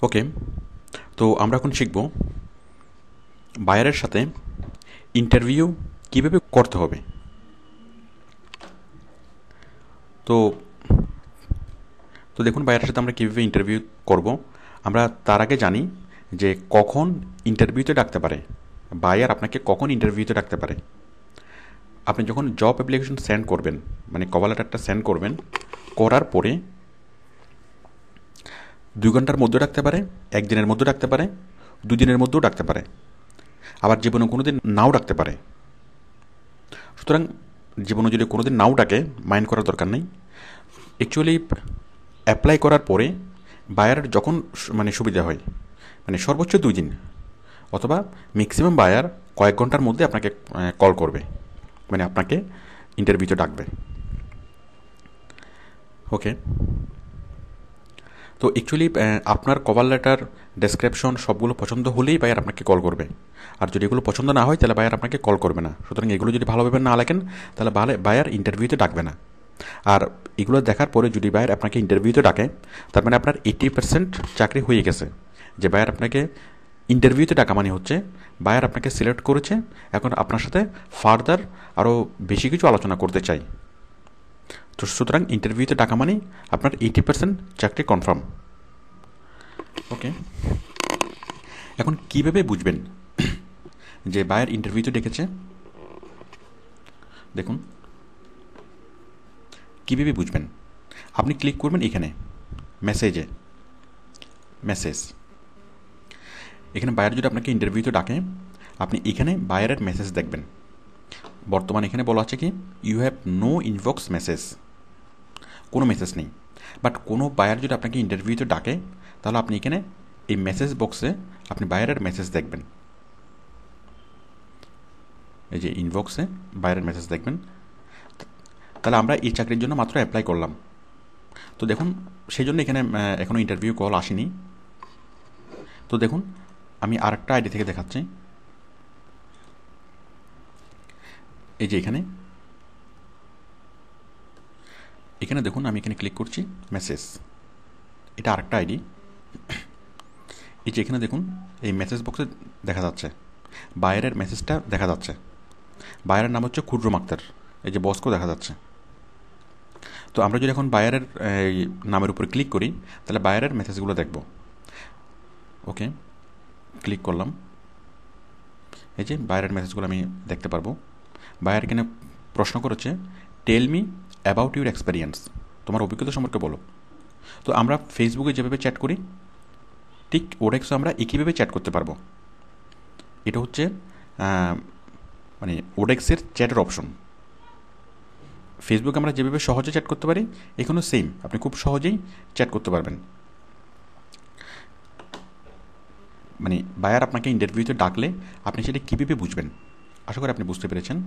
ওকে, তো আমরা এখন শিখব বায়ারের সাথে ইন্টারভিউ কীভাবে করতে হবে। তো তো দেখুন, বায়ারের সাথে আমরা কীভাবে ইন্টারভিউ করব। আমরা তার আগে জানি যে কখন ইন্টারভিউতে ডাকতে পারে, বায়ার আপনাকে কখন ইন্টারভিউতে ডাকতে পারে। আপনি যখন জব অ্যাপ্লিকেশন সেন্ড করবেন, মানে কভার লেটারটা সেন্ড করবেন, করার পরে 2 ঘন্টার মধ্যে ডাকতে পারে, 1 দিনের মধ্যে ডাকতে পারে, 2 দিনের মধ্যেও ডাকতে পারে, আবার জীবনে কোনো দিন নাও ডাকতে পারে। সুতরাং জীবনে যদি কোনো দিন নাও ডাকে, মাইন্ড করার দরকার নেই। অ্যাকচুয়ালি অ্যাপ্লাই করার পরে বায়ার যখন মানে সুবিধা হয়, মানে সর্বোচ্চ 2 দিন অথবা ম্যাক্সিমাম বায়ার কয়েক ঘন্টার মধ্যে আপনাকে কল করবে, মানে আপনাকে ইন্টারভিউতে ডাকবে। ওকে, তো অ্যাকচুয়ালি আপনার কভার লেটার, ডেসক্রিপশন সবগুলো পছন্দ হলেই বায়ার আপনাকে কল করবে। আর যদি এগুলো পছন্দ না হয় তাহলে বায়ার আপনাকে কল করবে না। সুতরাং এগুলো যদি ভালোভাবে না লেখেন তাহলে বায়ার ইন্টারভিউতে ডাকবে না। আর এগুলো দেখার পরে যদি বায়ার আপনাকে ইন্টারভিউতে ডাকে, তার মানে আপনার 80% চাকরি হয়ে গেছে। যে বায়ার আপনাকে ইন্টারভিউতে ডাকা মানে হচ্ছে বায়ার আপনাকে সিলেক্ট করেছে, এখন আপনার সাথে ফার্দার আরও বেশি কিছু আলোচনা করতে চাই। তো সুতরাং ইন্টারভিউতে ডাকা মানেই আপনার 80% চাকরি কনফার্ম। ওকে, এখন কীভাবে বুঝবেন যে বায়ার ইন্টারভিউতে ডেকেছে? দেখুন, কীভাবে বুঝবেন? আপনি ক্লিক করবেন এখানে মেসেজ। এখানে বায়ার যদি আপনাকে ইন্টারভিউতে ডাকে, আপনি এখানে বায়ারের মেসেজ দেখবেন। বর্তমানে এখানে বলা আছে কি, you have no inbox message, কোনো মেসেজ নেই। বাট কোনো বায়ার যদি আপনাকে ইন্টারভিউতে ডাকে, তাহলে আপনি এখানে এই মেসেজ বক্সে আপনি বায়ারের মেসেজ দেখবেন। এই যে ইনবক্সে বায়ারের মেসেজ দেখবেন। তাহলে আমরা এই চাকরির জন্য মাত্র অ্যাপ্লাই করলাম। তো দেখুন, সেই জন্য এখানে এখনও ইন্টারভিউ কল আসেনি। তো দেখুন, আমি আরেকটা আইডি থেকে দেখাচ্ছি। এই যে এখানে দেখুন, আমি এখানে ক্লিক করছি মেসেজ, এটা আরেকটা আইডি। এই যে এখানে দেখুন, এই মেসেজ বক্সে দেখা যাচ্ছে বায়ারের মেসেজটা দেখা যাচ্ছে। বায়ারের নাম হচ্ছে খুররম আক্তার, এই যে বসকেও দেখা যাচ্ছে। তো আমরা যদি এখন বায়ারের নামের উপর ক্লিক করি, তাহলে বায়ারের মেসেজগুলো দেখব। ওকে, ক্লিক করলাম। এই যে বায়ারের মেসেজগুলো আমি দেখতে পারবো। বায়ার এখানে প্রশ্ন করেছে, tell me about your experience, তোমার অভিজ্ঞতা সম্পর্কে বলো। তো আমরা ফেসবুকে যেভাবে চ্যাট করি, ঠিক ওডেক্সও আমরা একইভাবে চ্যাট করতে পারবো। এটা হচ্ছে মানে ওডেক্সের চ্যাটের অপশন। ফেসবুকে আমরা যেভাবে সহজে চ্যাট করতে পারি, এখানেও সেম, আপনি খুব সহজেই চ্যাট করতে পারবেন। মানে বায়ার আপনাকে ইন্টারভিউতে ডাকলে আপনি সেটা কীভাবে বুঝবেন, আশা করি আপনি বুঝতে পেরেছেন।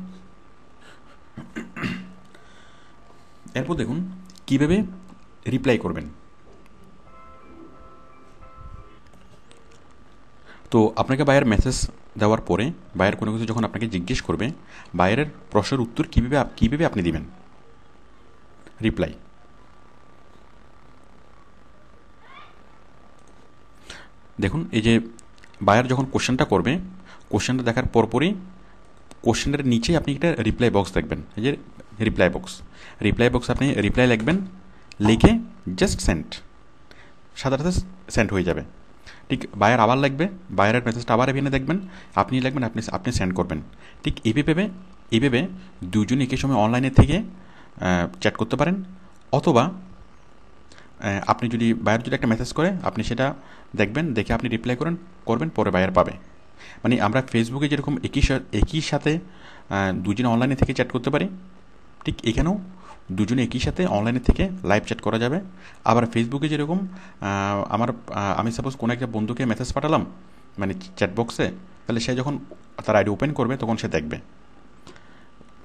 এরপর দেখুন কীভাবে রিপ্লাই করবেন। তো আপনাকে বায়ার মেসেজ দেওয়ার পরে বায়ার কোনো কিছু যখন আপনাকে জিজ্ঞেস করবে, বায়ারের প্রশ্নের উত্তর কীভাবে আপনি দিবেন, রিপ্লাই। দেখুন, এই যে বায়ার যখন কোশ্চেনটা করবে, কোশ্চেনটা দেখার পরপরই কোশ্চেনের নিচে আপনি একটা রিপ্লাই বক্স দেখবেন। এই যে রিপ্লাই বক্স আপনি রিপ্লাই লিখবেন, লিখে জাস্ট সেন্ড, সাথে সাথে সেন্ড হয়ে যাবে। ঠিক বায়ার আবার লিখবে, বায়ারের মেসেজটা আবার এখানে দেখবেন, আপনি লিখবেন, আপনি সেন্ড করবেন। ঠিক এইভাবে দুজন একই সময় অনলাইনে থেকে চ্যাট করতে পারেন। অথবা আপনি যদি বায়ার যদি একটা মেসেজ করে, আপনি সেটা দেখবেন, দেখে আপনি রিপ্লাই করবেন, পরে বায়ার পাবে। মানে আমরা ফেসবুকে যেরকম একই সাথে দুজনে অনলাইনে থেকে চ্যাট করতে পারি, ঠিক এখানেও দুজনে একই সাথে অনলাইনে থেকে লাইভ চ্যাট করা যাবে। আবার ফেসবুকে যেরকম আমি সাপোজ কোনো একটা বন্ধুকে মেসেজ পাঠালাম, মানে চ্যাট বক্সে, তাহলে সে যখন তার আইডি ওপেন করবে তখন সে দেখবে,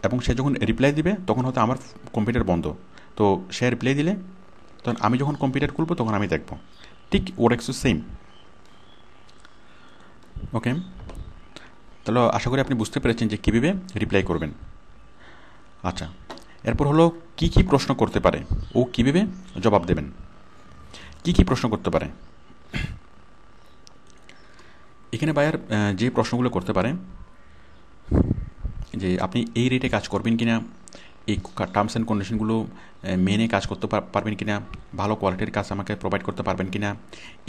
এবং সে যখন রিপ্লাই দিবে তখন হয়তো আমার কম্পিউটার বন্ধ, তো সে রিপ্লাই দিলে তখন আমি যখন কম্পিউটার খুলবো তখন আমি দেখব। ঠিক ওডেক্সও সেম। ওকে, তাহলে আশা করি আপনি বুঝতে পেরেছেন যে কীভাবে রিপ্লাই করবেন। আচ্ছা, এরপর হলো কি কি প্রশ্ন করতে পারে ও কীভাবে জবাব দেবেন। কি কি প্রশ্ন করতে পারে? এখানে বায়ার যে প্রশ্নগুলো করতে পারে যে আপনি এই রেটে কাজ করবেন কিনা, এই টার্মস অ্যান্ড কন্ডিশনগুলো মেনে কাজ করতে পারবেন কিনা, ভালো কোয়ালিটির কাজ আমাকে প্রোভাইড করতে পারবেন কিনা,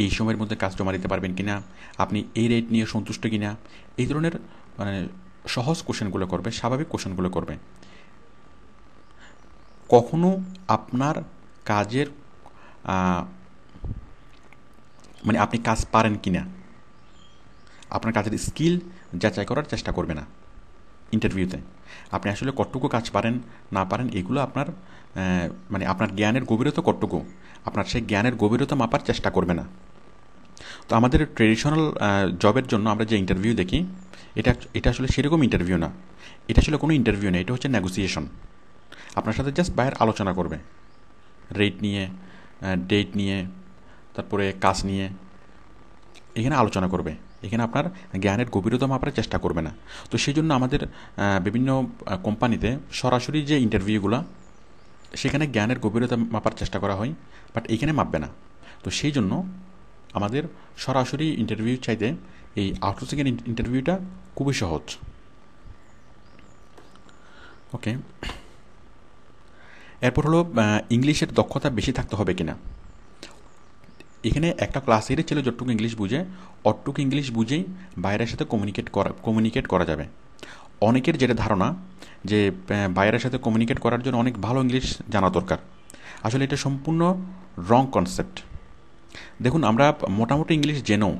এই সময়ের মধ্যে কাজ জমা দিতে পারবেন কিনা, আপনি এই রেট নিয়ে সন্তুষ্ট কিনা, এই ধরনের মানে সহজ কোশ্চেনগুলো করবে, স্বাভাবিক কোশ্চেনগুলো করবে। কখনো আপনার কাজের মানে আপনি কাজ পারেন কিনা, আপনার কাজের স্কিল যাচাই করার চেষ্টা করবে না ইন্টারভিউতে। আপনি আসলে কতটুকু কাজ পারেন না পারেন এগুলো আপনার মানে আপনার জ্ঞানের গভীরতা কতটুকু, আপনার সেই জ্ঞানের গভীরতা মাপার চেষ্টা করবে না। তো আমাদের ট্রেডিশনাল জবের জন্য আমরা যে ইন্টারভিউ দেখি, এটা আসলে সেরকম ইন্টারভিউ না, এটা আসলে কোনো ইন্টারভিউ না, এটা হচ্ছে নেগোসিয়েশন। আপনার সাথে জাস্ট বায়ার আলোচনা করবে রেট নিয়ে, ডেট নিয়ে, তারপরে কাজ নিয়ে, এখানে আলোচনা করবে। এখানে আপনার জ্ঞানের গভীরতা মাপার চেষ্টা করবে না। তো সেই জন্য আমাদের বিভিন্ন কোম্পানিতে সরাসরি যে ইন্টারভিউগুলো, সেখানে জ্ঞানের গভীরতা মাপার চেষ্টা করা হয়, বাট এখানে মাপবে না। তো সেই জন্য আমাদের সরাসরি ইন্টারভিউ চাইতে এই আউটসোর্সিংয়ের ইন্টারভিউটা খুবই সহজ। ওকে, এরপর হলো ইংলিশের দক্ষতা বেশি থাকতে হবে কিনা। এখানে একটা ক্লাস 8-এর ছেলে যতটুকু ইংলিশ বুঝে, অতটুকু ইংলিশ বুঝেই বাইরের সাথে কমিউনিকেট করা যাবে। অনেকের যেটা ধারণা যে বাইরের সাথে কমিউনিকেট করার জন্য অনেক ভালো ইংলিশ জানা দরকার, আসলে এটা সম্পূর্ণ রং কনসেপ্ট। দেখুন, আমরা মোটামুটি ইংলিশ জেনেও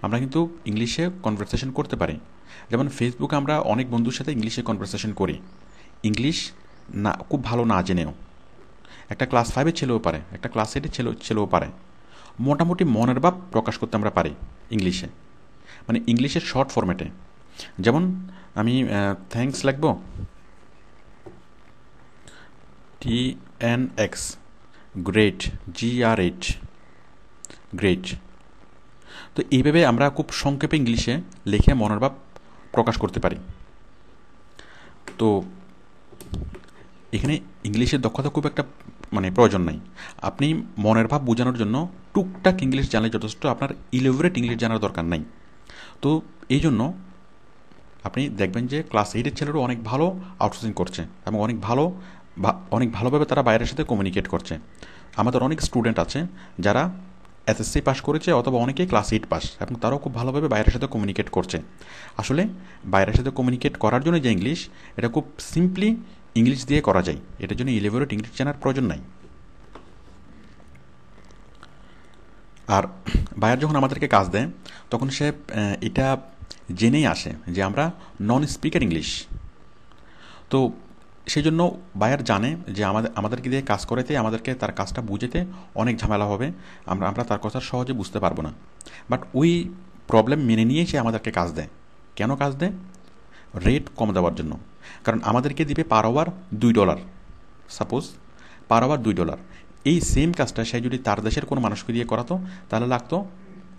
আমরা কিন্তু ইংলিশে কনভারসেশন করতে পারি। যেমন ফেসবুকে আমরা অনেক বন্ধুর সাথে ইংলিশে কনভারসেশন করি, ইংলিশ না খুব ভালো না জেনেও। একটা ক্লাস 5-এর ছেলেও পারে, একটা ক্লাস 8-এর ছেলেও পারে। মোটামুটি মনের ভাব প্রকাশ করতে আমরা পারি ইংলিশে, মানে ইংলিশের শর্ট ফরম্যাটে। যেমন আমি থ্যাঙ্কস লিখব TNX, গ্রেট GR8, গ্রেট। তো এইভাবে আমরা খুব সংক্ষেপে ইংলিশে লিখে মনের ভাব প্রকাশ করতে পারি। তো এখানে ইংলিশের দক্ষতা খুব একটা মানে প্রয়োজন নাই। আপনি মনের ভাব বোঝানোর জন্য টুকটাক ইংলিশ জানলে যথেষ্ট, আপনার ইলেভরেট ইংলিশ জানার দরকার নাই। তো এই জন্য আপনি দেখবেন যে ক্লাস 8-এর ছেলেরও অনেক ভালো আউটসোর্সিং করছে এবং অনেক ভালোভাবে তারা বাইরের সাথে কমিউনিকেট করছে। আমাদের অনেক স্টুডেন্ট আছে যারা SSC পাস করেছে অথবা অনেকেই ক্লাস 8 পাস, এবং তারাও খুব ভালোভাবে বাইরের সাথে কমিউনিকেট করছে। আসলে বাইরের সাথে কমিউনিকেট করার জন্য যে ইংলিশ, এটা খুব সিম্পলি ইংলিশ দিয়ে করা যায়, এটার জন্য ইলেভরেট ইংলিশ জানার প্রয়োজন নাই। আর বায়ার যখন আমাদেরকে কাজ দেয় তখন সে এটা জেনেই আসে যে আমরা নন স্পিকার ইংলিশ। তো সেই জন্য বায়ার জানে যে আমাদেরকে দিয়ে কাজ করাতে আমাদেরকে তার কাজটা বুঝেতে অনেক ঝামেলা হবে, আমরা তার কথা সহজে বুঝতে পারবো না। বাট ওই প্রবলেম মেনে নিয়েই সে আমাদেরকে কাজ দেয়। কেন কাজ দেয়? রেট কম দেওয়ার জন্য। কারণ আমাদেরকে দিবে per hour $2, suppose per hour $2। এই সেম কাজটা সে যদি তার দেশের কোনো মানুষকে দিয়ে করাতো তাহলে লাগতো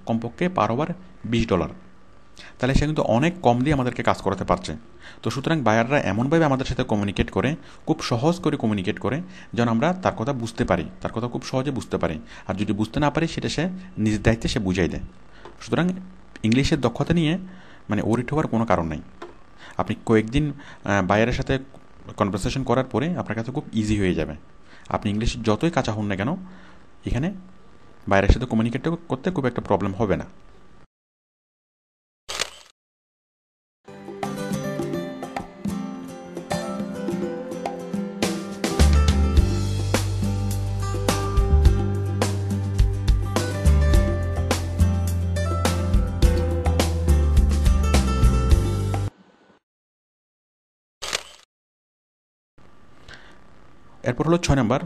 কমপক্ষে পার আওয়ার $20। তাহলে সে কিন্তু অনেক কম দিয়ে আমাদেরকে কাজ করাতে পারছে। তো সুতরাং বায়াররা এমনভাবে আমাদের সাথে কমিউনিকেট করে, খুব সহজ করে কমিউনিকেট করে, যেন আমরা তার কথা বুঝতে পারি, তার কথা খুব সহজে বুঝতে পারি। আর যদি বুঝতে না পারি সেটা সে নিজ দায়িত্বে সে বুঝাই দেয়। সুতরাং ইংলিশের দক্ষতা নিয়ে মানে ওরিট হওয়ার কোনো কারণ নাই। আপনি কয়েকদিন বায়ারের সাথে কনভারসেশন করার পরে আপনার কাছে খুব ইজি হয়ে যাবে। আপনি ইংলিশ যতই কাঁচা হন না কেন, এখানে বাইরের সাথে কমিউনিকেট করতে খুব একটা প্রবলেম হবে না। এরপর হলো 6 নাম্বার,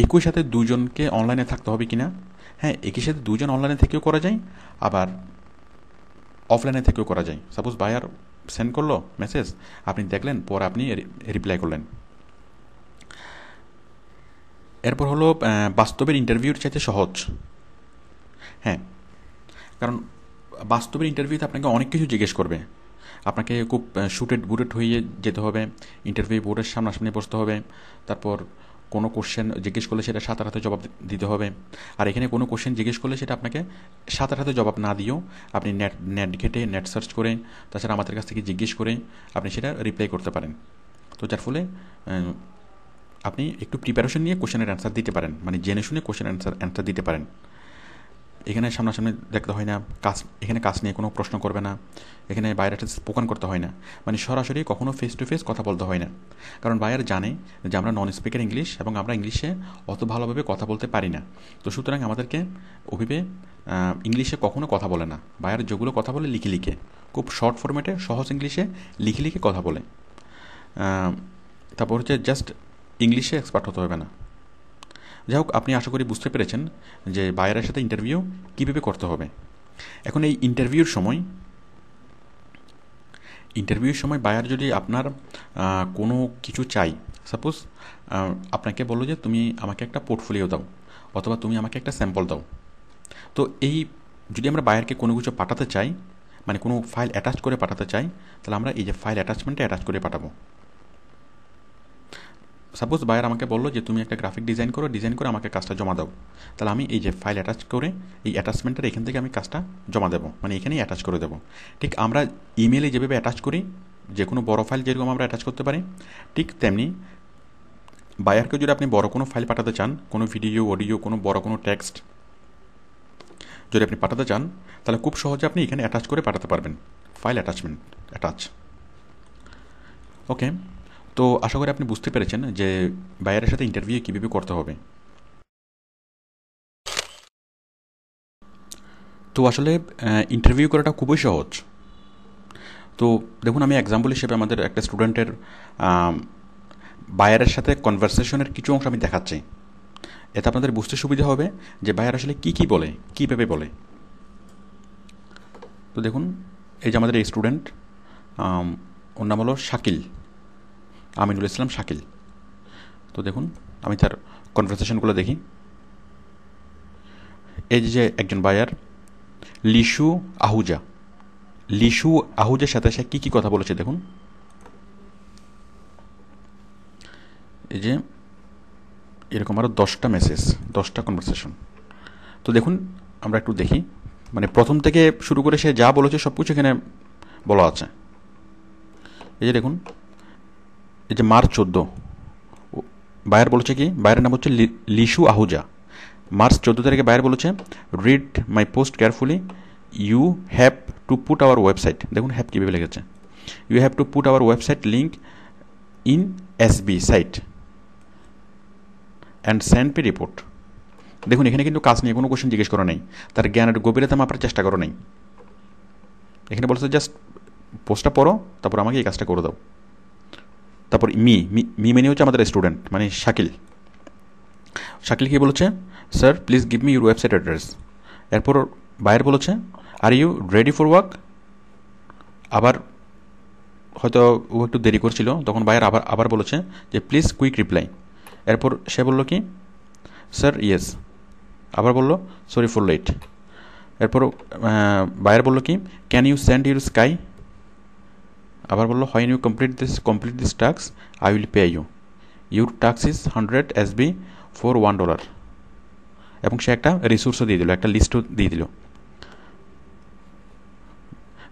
একই সাথে দুজনকে অনলাইনে থাকতে হবে কিনা। হ্যাঁ, একই সাথে দুজন অনলাইনে থেকেও করা যায়, আবার অফলাইনে থেকেও করা যায়। সাপোজ বায়ার সেন্ড করলো মেসেজ, আপনি দেখলেন, পরে আপনি রিপ্লাই করলেন। এরপর হলো বাস্তবের ইন্টারভিউর চাইতে সহজ। হ্যাঁ, কারণ বাস্তবের ইন্টারভিউতে আপনাকে অনেক কিছু জিজ্ঞেস করবে। আপনাকে খুব শুটেড বুটেড হয়ে যেতে হবে, ইন্টারভিউ বোর্ডের সামনাসামনি বসতে হবে, তারপর কোনো কোশ্চেন জিজ্ঞেস করলে সেটা সাথে সাথে জবাব দিতে হবে। আর এখানে কোনো কোশ্চেন জিজ্ঞেস করলে সেটা আপনাকে সাথে সাথে জবাব না দিয়েও আপনি নেট ঘেটে নেট সার্চ করে তাছাড়া আমাদের কাছ থেকে জিজ্ঞেস করে আপনি সেটা রিপ্লাই করতে পারেন। তো যার ফলে আপনি একটু প্রিপারেশন নিয়ে কোশ্চেনের অ্যান্সার দিতে পারেন, মানে জেনে শুনে কোশ্চেনের অ্যান্সার দিতে পারেন। এখানে সামনাসামনি দেখতে হয় না, এখানে কাজ নিয়ে কোনো প্রশ্ন করবে না, এখানে বাইরেটা স্পোকেন করতে হয় না, মানে সরাসরি কখনো ফেস টু ফেস কথা বলতে হয় না। কারণ বায়ার জানে যে আমরা নন স্পিকার ইংলিশ এবং আমরা ইংলিশে অত ভালোভাবে কথা বলতে পারি না। তো সুতরাং আমাদেরকে ওভাবে ইংলিশে কখনো কথা বলে না। বায়ার যেগুলো কথা বলে লিখে লিখে, খুব শর্ট ফরম্যাটে সহজ ইংলিশে লিখে লিখে কথা বলে। তারপর হচ্ছে জাস্ট ইংলিশে এক্সপার্ট হতে হবে না। যাই হোক, আপনি আশা করি বুঝতে পেরেছেন যে বায়ারের সাথে ইন্টারভিউ কীভাবে করতে হবে। এখন এই ইন্টারভিউর সময় বায়ার যদি আপনার কোনো কিছু চাই, সাপোজ আপনাকে বললো যে তুমি আমাকে একটা পোর্টফোলিও দাও অথবা তুমি আমাকে একটা স্যাম্পল দাও। তো এই যদি আমরা বায়ারকে কোনো কিছু পাঠাতে চাই, মানে কোনো ফাইল অ্যাটাচ করে পাঠাতে চাই, তাহলে আমরা এই যে ফাইল অ্যাটাচমেন্টে অ্যাটাচ করে পাঠাবো। সাপোজ বায়ার আমাকে বললো যে তুমি একটা গ্রাফিক ডিজাইন করে আমাকে কাজটা জমা দাও, তাহলে আমি এই যে ফাইল অ্যাটাচ করে এই অ্যাটাচমেন্টের এখান থেকে আমি কাজটা জমা দেবো, মানে এখানেই অ্যাটাচ করে দেবো। ঠিক আমরা ইমেলে যেভাবে অ্যাটাচ করি, যে কোনো বড় ফাইল যেরকম আমরা অ্যাটাচ করতে পারি, ঠিক তেমনি বায়ারকে যদি আপনি বড় কোনো ফাইল পাঠাতে চান, কোনো ভিডিও অডিও কোনো বড় কোনো টেক্সট যদি আপনি পাঠাতে চান, তাহলে খুব সহজে আপনি এখানে অ্যাটাচ করে পাঠাতে পারবেন, ফাইল অ্যাটাচমেন্ট অ্যাটাচ। ওকে, তো আশা করি আপনি বুঝতে পেরেছেন যে বায়ারের সাথে ইন্টারভিউ কীভাবে করতে হবে। তো আসলে ইন্টারভিউ করাটা খুবই সহজ। তো দেখুন, আমি এক্সাম্পল হিসেবে আমাদের একটা স্টুডেন্টের বায়ারের সাথে কনভারসেশনের কিছু অংশ আমি দেখাচ্ছি। এতে আপনাদের বুঝতে সুবিধা হবে যে বায়ার আসলে কী বলে, কীভাবে বলে। তো দেখুন, এই যে আমাদের এই স্টুডেন্ট, ওর নাম হলো শাকিল, আমিনুল ইসলাম শাকিল। তো দেখুন, আমি তার কনভারসেশনগুলো দেখি। এই যে একজন বায়ার লিশু আহুজার সাথে সে কী কথা বলেছে দেখুন। এই যে এরকম আরও 10টা মেসেজ, 10টা কনভারসেশন। তো দেখুন, আমরা একটু দেখি, মানে প্রথম থেকে শুরু করে সে যা বলেছে সব কিছু এখানে বলা আছে। এই যে দেখুন, এই যে মার্চ 14 বায়ার বলেছে কি, বায়ারের নাম হচ্ছে লিশু আহুজা। মার্চ 14 তারিখে বায়ার বলেছে, read my post carefully, you have to put our website. দেখুন হ্যাভ কীভাবে লেগেছে, you have to put our website link in SB site and send P report. দেখুন, এখানে কিন্তু কাজ নিয়ে কোনো কোশ্চেন জিজ্ঞেস করা নেই, তার জ্ঞানের গভীরতা মাপার চেষ্টা করো নেই। এখানে বলছে জাস্ট পোস্টটা পড়ো, তারপর আমাকে এই কাজটা করে দাও। তারপর মি মানে হচ্ছে আমাদের স্টুডেন্ট, মানে শাকিল কি বলেছে, sir please give me your website address. এরপর বায়ার বলেছে, are you ready for work. আবার হয়তো ও একটু দেরি করছিল, তখন বায়ার আবার বলেছে যে প্লিজ কুইক রিপ্লাই। এরপর সে বলল কি, স্যার ইয়েস। আবার বলল সরি ফর লেট। এরপর বায়ার বলল কি, can you send your Skype. আবার বললো, when you complete this task I will pay you, your task is 100 SB for $1। এবং সে একটা রিসোর্সও দিয়ে দিল, একটা লিস্টও দিয়ে দিল।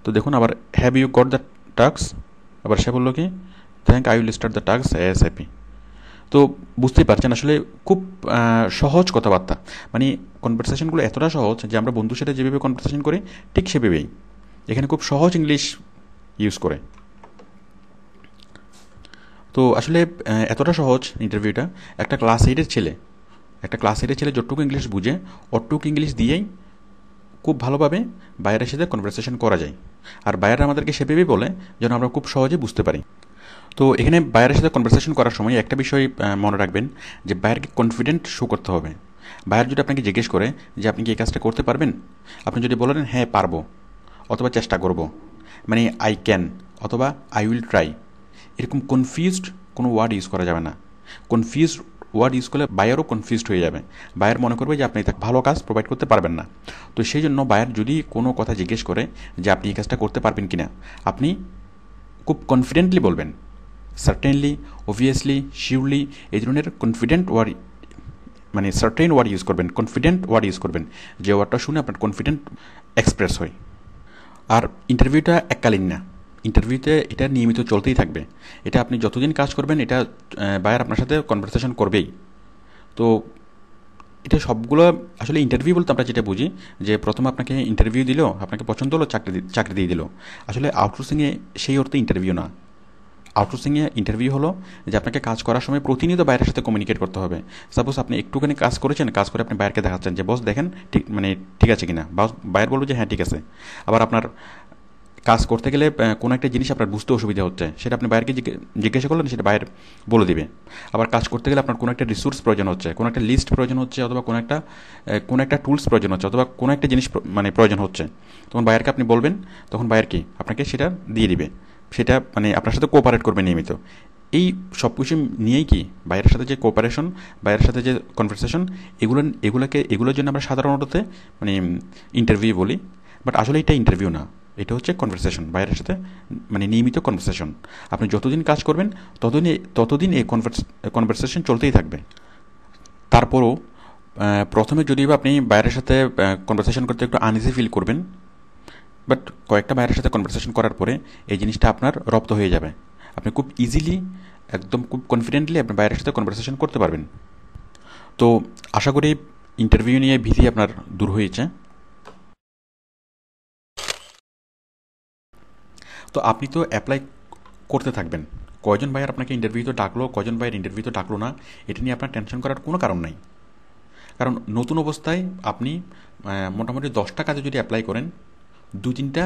তো দেখুন, আবার have you got the task. আবার সে বললো কি, I will start the task ASAP। তো বুঝতেই পারছেন আসলে খুব সহজ কথাবার্তা, মানে কনভারসেশনগুলো এতটা সহজ যে আমরা বন্ধুর সাথে যেভাবে কনভারসেশন করি ঠিক সেভাবেই এখানে খুব সহজ ইংলিশ ইউজ করে। তো আসলে এতটা সহজ ইন্টারভিউটা, একটা ক্লাস 8-এর ছেলে যতটুকু ইংলিশ বুঝে অতটুকু ইংলিশ দিয়েই খুব ভালোভাবে বায়ারের সাথে কনভারসেশন করা যায়। আর বায়ার আমাদেরকে সেভাবেই বলে যেন আমরা খুব সহজে বুঝতে পারি। তো এখানে বায়ারের সাথে কনভারসেশন করার সময় একটা বিষয় মনে রাখবেন যে বায়ারকে কনফিডেন্ট শো করতে হবে। বায়ার যদি আপনাকে জিজ্ঞেস করে যে আপনি কি এই কাজটা করতে পারবেন, আপনি যদি বলেন হ্যাঁ পারবো অথবা চেষ্টা করব, মানে আই ক্যান অথবা আই উইল ট্রাই, এরকম কনফিউজড কোনো ওয়ার্ড ইউজ করা যাবে না। কনফিউজড ওয়ার্ড ইউজ করলে বায়ারও কনফিউজড হয়ে যাবে, বায়ার মনে করবে যে আপনি তাকে ভালো কাজ প্রোভাইড করতে পারবেন না। তো সেই জন্য বায়ার যদি কোনো কথা জিজ্ঞেস করে যে আপনি এই কাজটা করতে পারবেন কি না, আপনি খুব কনফিডেন্টলি বলবেন, সার্টেনলি, অবভিয়াসলি, শিওরলি এই ধরনের কনফিডেন্ট ওয়ার্ড, মানে সার্টেন ওয়ার্ড ইউজ করবেন, কনফিডেন্ট ওয়ার্ড ইউজ করবেন, যে ওয়ার্ডটা শুনে আপনার কনফিডেন্ট এক্সপ্রেস হয়। আর ইন্টারভিউটা এককালীন না, ইন্টারভিউতে এটা নিয়মিত চলতেই থাকবে। এটা আপনি যতদিন কাজ করবেন এটা বায়ার আপনার সাথে কনভারসেশন করবেই। তো এটা সবগুলো আসলে ইন্টারভিউ বলতে আমরা যেটা বুঝি যে প্রথমে আপনাকে ইন্টারভিউ দিল, আপনাকে পছন্দ হলো, চাকরি দিয়ে দিল। আসলে আউটসোর্সিংয়ে সেই অর্থে ইন্টারভিউ না। আউটসোর্সিংয়ে ইন্টারভিউ হলো যে আপনাকে কাজ করার সময় প্রতিনিয়ত বাইরের সাথে কমিউনিকেট করতে হবে। সাপোজ আপনি একটুখানি কাজ করেছেন, কাজ করে আপনি বাইরকে দেখাচ্ছেন যে বস দেখেন ঠিক, মানে ঠিক আছে কিনা, বাইর বলবে যে হ্যাঁ ঠিক আছে। আবার আপনার কাজ করতে গেলে কোনো একটা জিনিস আপনার বুঝতে অসুবিধা হচ্ছে, সেটা আপনি বাইরকে জিজ্ঞাসা করলেন, সেটা বাইর বলে দিবে। আবার কাজ করতে গেলে আপনার কোনো একটা রিসোর্স প্রয়োজন হচ্ছে, কোনো একটা লিস্ট প্রয়োজন হচ্ছে, অথবা কোনো একটা টুলস প্রয়োজন হচ্ছে, অথবা কোনো একটা জিনিস মানে প্রয়োজন হচ্ছে, তখন বাইরকে আপনি বলবেন, তখন বাইর কি আপনাকে সেটা দিয়ে দিবে। সেটা মানে আপনার সাথে কোঅপারেট করবে নিয়মিত। এই সব কিছু নিয়েই কি বাইরের সাথে যে কোঅপারেশন, বাইরের সাথে যে কনভারসেশন, এগুলোর জন্য আমরা সাধারণত মানে ইন্টারভিউ বলি। বাট আসলে এটা ইন্টারভিউ না, এটা হচ্ছে কনভারসেশন, বাইরের সাথে মানে নিয়মিত কনভারসেশন। আপনি যতদিন কাজ করবেন ততদিন এই কনভারসেশন চলতেই থাকবে। তারপরও প্রথমে যদিও আপনি বাইরের সাথে কনভারসেশন করতে একটু আনইজি ফিল করবেন, বাট কয়েকটা বাইরের সাথে কনভারসেশন করার পরে এই জিনিসটা আপনার রপ্ত হয়ে যাবে। আপনি খুব ইজিলি, একদম খুব কনফিডেন্টলি আপনি বাইরের সাথে কনভারসেশন করতে পারবেন। তো আশা করি ইন্টারভিউ নিয়ে ভীতি আপনার দূর হয়েছে। তো আপনি তো অ্যাপ্লাই করতে থাকবেন। কয়জন ভাইয়ার আপনাকে ইন্টারভিউতে ডাকলো, কয়জন ভাইয়ের ইন্টারভিউতে ডাকলো না, এটা নিয়ে আপনার টেনশন করার কোনো কারণ নাই। কারণ নতুন অবস্থায় আপনি মোটামুটি 10টা কাজে যদি অ্যাপ্লাই করেন, 2-3টা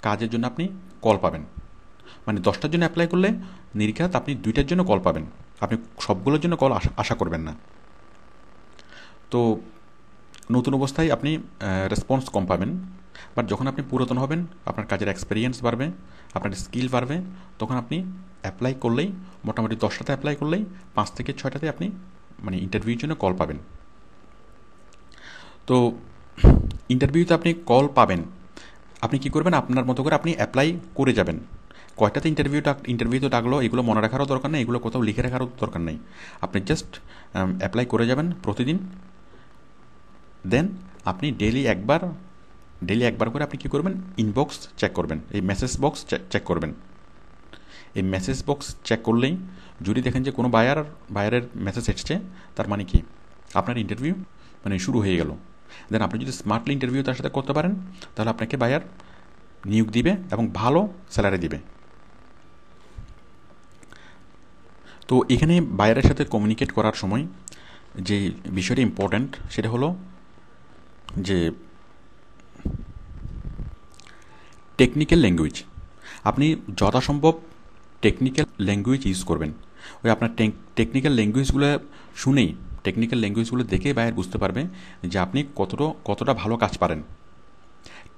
কাজের জন্য আপনি কল পাবেন। মানে 10টার জন্য অ্যাপ্লাই করলে নিরীক্ষাত আপনি 2টার জন্য কল পাবেন। আপনি সবগুলোর জন্য কল আশা করবেন না। তো নতুন অবস্থায় আপনি রেসপন্স কম পাবেন। বাট যখন আপনি পুরাতন হবেন, আপনার কাজের এক্সপিরিয়েন্স বাড়বে, আপনার স্কিল বাড়বে, তখন আপনি অ্যাপ্লাই করলেই, মোটামুটি 10টাতে অ্যাপ্লাই করলেই 5 থেকে 6টাতে আপনি মানে ইন্টারভিউর জন্য কল পাবেন। তো ইন্টারভিউতে আপনি কল পাবেন, আপনি কি করবেন, আপনার মতো করে আপনি অ্যাপ্লাই করে যাবেন। কয়টাতে ইন্টারভিউতে ডাকলো এগুলো মনে রাখারও দরকার নেই, এগুলো কোথাও লিখে রাখারও দরকার নেই। আপনি জাস্ট অ্যাপ্লাই করে যাবেন প্রতিদিন। দেন আপনি ডেলি একবার করে আপনি কী করবেন, ইনবক্স চেক করবেন, এই মেসেজ বক্স চেক করবেন। এই মেসেজ বক্স চেক করলেই যদি দেখেন যে কোনো বায়ারের মেসেজ এসছে, তার মানে কি আপনার ইন্টারভিউ মানে শুরু হয়ে গেল। দেন আপনি যদি স্মার্টলি ইন্টারভিউ তার সাথে করতে পারেন, তাহলে আপনাকে বায়ার নিয়োগ দিবে এবং ভালো স্যালারি দিবে। তো এখানে বায়ারের সাথে কমিউনিকেট করার সময় যে বিষয়টা ইম্পর্ট্যান্ট, সেটা হলো যে টেকনিক্যাল ল্যাঙ্গুয়েজ। আপনি যথাসম্ভব টেকনিক্যাল ল্যাঙ্গুয়েজ ইউজ করবেন। ওই আপনার টেকনিক্যাল ল্যাঙ্গুয়েজগুলো শুনেই, টেকনিক্যাল ল্যাঙ্গুয়েজগুলো দেখে বায়ার বুঝতে পারবে যে আপনি কতটা ভালো কাজ পারেন।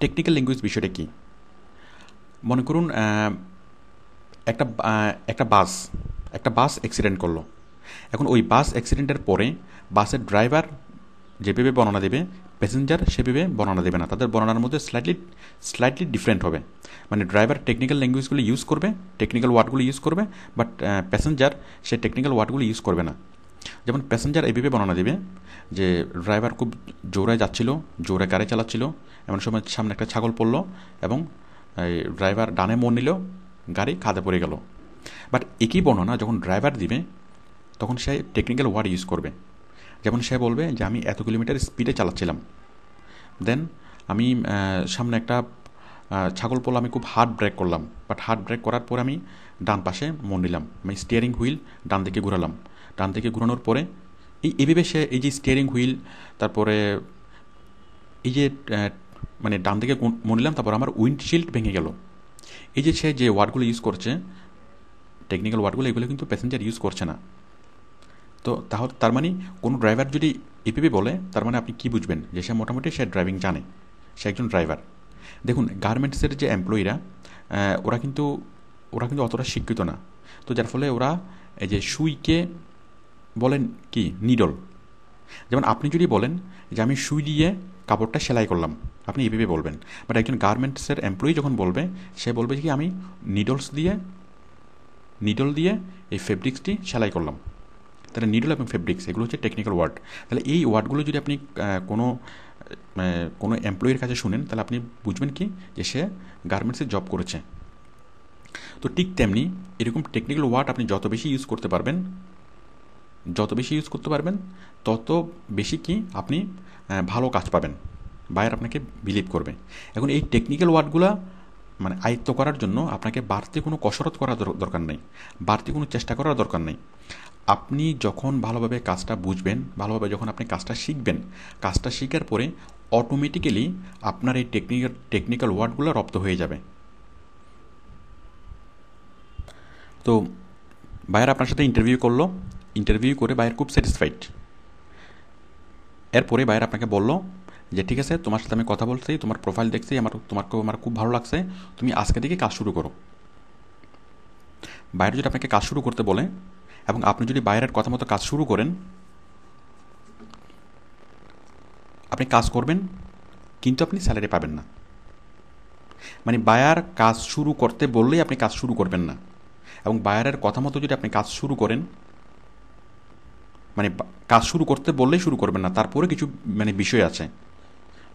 টেকনিক্যাল ল্যাঙ্গুয়েজ বিষয়টা কি, মনে করুন একটা বাস অ্যাক্সিডেন্ট করলো। এখন ওই বাস অ্যাক্সিডেন্টের পরে বাসের ড্রাইভার যেভাবে বর্ণনা দেবে, প্যাসেঞ্জার সেভাবে বর্ণনা দেবে না, তাদের বর্ণনার মধ্যে স্লাইটলি ডিফারেন্ট হবে। মানে ড্রাইভার টেকনিক্যাল ল্যাঙ্গুয়েজগুলো ইউজ করবে, টেকনিক্যাল ওয়ার্ডগুলো ইউজ করবে, বাট প্যাসেঞ্জার সে টেকনিক্যাল ওয়ার্ডগুলো ইউজ করবে না। যেমন প্যাসেঞ্জার এইভাবে বর্ণনা দেবে যে ড্রাইভার খুব জোরে যাচ্ছিল, জোরে গাড়ি চালাচ্ছিল, এমন সময় সামনে একটা ছাগল পড়লো এবং ড্রাইভার ডানে মোড় নিল, গাড়ি খাদে পড়ে গেল। বাট একই বর্ণনা যখন ড্রাইভার দিবে, তখন সে টেকনিক্যাল ওয়ার্ড ইউজ করবে। যেমন সে বলবে যে আমি এত কিলোমিটার স্পিডে চালাচ্ছিলাম, দেন আমি সামনে একটা ছাগল পড়লো, আমি খুব হার্ড ব্রেক করলাম, বাট হার্ড ব্রেক করার পর আমি ডান পাশে মোড় নিলাম, আমি স্টিয়ারিং হুইল ডান দিকে ঘুরালাম, ডান দিকে ঘুরানোর পরে এইভাবে সে এই যে স্টিয়ারিং হুইল, তারপরে এই যে মানে ডান দিকে মোড় নিলাম, তারপর আমার উইন্ডশিল্ড ভেঙে গেল। এই যে সে যে ওয়ার্ডগুলো ইউজ করছে, টেকনিক্যাল ওয়ার্ডগুলো, এগুলো কিন্তু প্যাসেঞ্জার ইউজ করছে না। তো তাহলে তার মানে কোনো ড্রাইভার যদি এপিপি বলে, তার মানে আপনি কি বুঝবেন যে সে মোটামুটি সে ড্রাইভিং জানে, সে একজন ড্রাইভার। দেখুন গার্মেন্টসের যে এমপ্লয়িরা, ওরা কিন্তু অতটা শিক্ষিত না। তো যার ফলে ওরা এই যে সুইকে বলেন কি নিডল। যেমন আপনি যদি বলেন যে আমি সুই দিয়ে কাপড়টা সেলাই করলাম, আপনি এভাবে বলবেন। বাট একজন গার্মেন্টসের এমপ্লয়ি যখন বলবে, সে বলবে কি আমি নিডলস দিয়ে নিডল দিয়ে এই ফেব্রিক্সটি সেলাই করলাম। তাহলে নিডল এবং ফেব্রিক্স এগুলো হচ্ছে টেকনিক্যাল ওয়ার্ড। তাহলে এই ওয়ার্ডগুলো যদি আপনি কোনো কোনো এমপ্লয়ির কাছে শুনেন, তাহলে আপনি বুঝবেন কি যে সে গার্মেন্টসে জব করেছে। তো ঠিক তেমনি এরকম টেকনিক্যাল ওয়ার্ড আপনি যত বেশি ইউজ করতে পারবেন, তত বেশি কি আপনি ভালো কাজ পাবেন, বায়ার আপনাকে বিলিভ করবে। এখন এই টেকনিক্যাল ওয়ার্ডগুলো মানে আয়ত্ত করার জন্য আপনাকে বাড়তি কোনো কসরত করার দরকার নেই, বাড়তি কোনো চেষ্টা করার দরকার নেই। আপনি যখন ভালোভাবে কাজটা বুঝবেন, ভালোভাবে যখন আপনি কাজটা শিখবেন, কাজটা শেখার পরে অটোমেটিক্যালি আপনার এই টেকনিক্যাল ওয়ার্ডগুলো রপ্ত হয়ে যাবে। তো বায়ার আপনার সাথে ইন্টারভিউ করলো, ইন্টারভিউ করে বায়ার খুব স্যাটিসফাইড। এরপরে বায়ার আপনাকে বলল যে ঠিক আছে, তোমার সাথে আমি কথা বলছি, তোমার প্রোফাইল দেখছি, আমার খুব ভালো লাগছে, তুমি আজকে থেকে কাজ শুরু করো। বায়ার যদি আপনাকে কাজ শুরু করতে বলে এবং আপনি যদি বায়ারের কথা মতো কাজ শুরু করেন, আপনি কাজ করবেন কিন্তু আপনি স্যালারি পাবেন না। মানে বায়ার কাজ শুরু করতে বললেই আপনি কাজ শুরু করবেন না, এবং বায়ারের কথা মতো যদি আপনি কাজ শুরু করেন, মানে কাজ শুরু করতে বললেই শুরু করবেন না, তারপরে কিছু বিষয় আছে,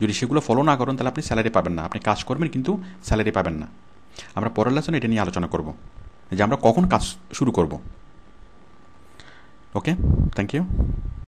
যদি সেগুলো ফলো না করেন তাহলে আপনি স্যালারি পাবেন না। আপনি কাজ করবেন কিন্তু স্যালারি পাবেন না। আমরা পরের লেসনে এটা নিয়ে আলোচনা করব যে আমরা কখন কাজ শুরু করব। ওকে, থ্যাংক ইউ।